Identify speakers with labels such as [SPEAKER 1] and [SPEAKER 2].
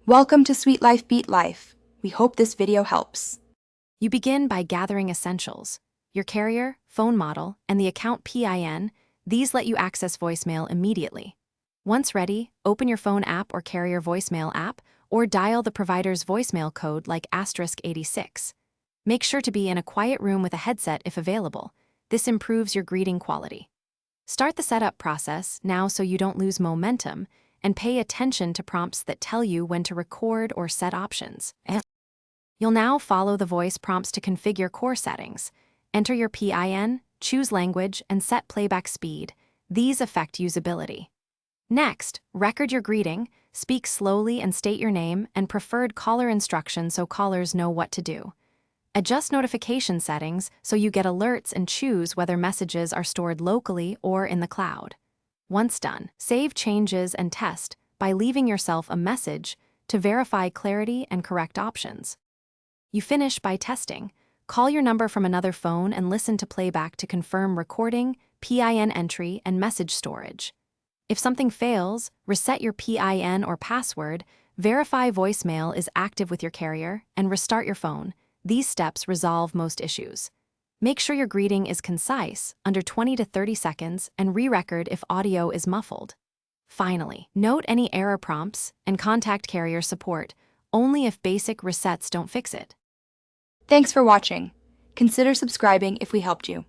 [SPEAKER 1] Welcome to Sweet Life Beat Life. We hope this video helps.
[SPEAKER 2] You begin by gathering essentials: your carrier, phone model, and the account PIN. These let you access voicemail immediately. Once ready, open your phone app or carrier voicemail app, or dial the provider's voicemail code like *86. Make sure to be in a quiet room with a headset if available. This improves your greeting quality. Start the setup process now so you don't lose momentum, and pay attention to prompts that tell you when to record or set options. You'll now follow the voice prompts to configure core settings. Enter your PIN, choose language, and set playback speed. These affect usability. Next, record your greeting, speak slowly and state your name and preferred caller instructions so callers know what to do. Adjust notification settings so you get alerts and choose whether messages are stored locally or in the cloud. Once done, save changes and test by leaving yourself a message to verify clarity and correct options. You finish by testing. Call your number from another phone and listen to playback to confirm recording, PIN entry, and message storage. If something fails, reset your PIN or password, verify voicemail is active with your carrier, and restart your phone. These steps resolve most issues. Make sure your greeting is concise, under 20 to 30 seconds, and re-record if audio is muffled. Finally, note any error prompts and contact carrier support, only if basic resets don't fix it.
[SPEAKER 1] Thanks for watching. Consider subscribing if we helped you.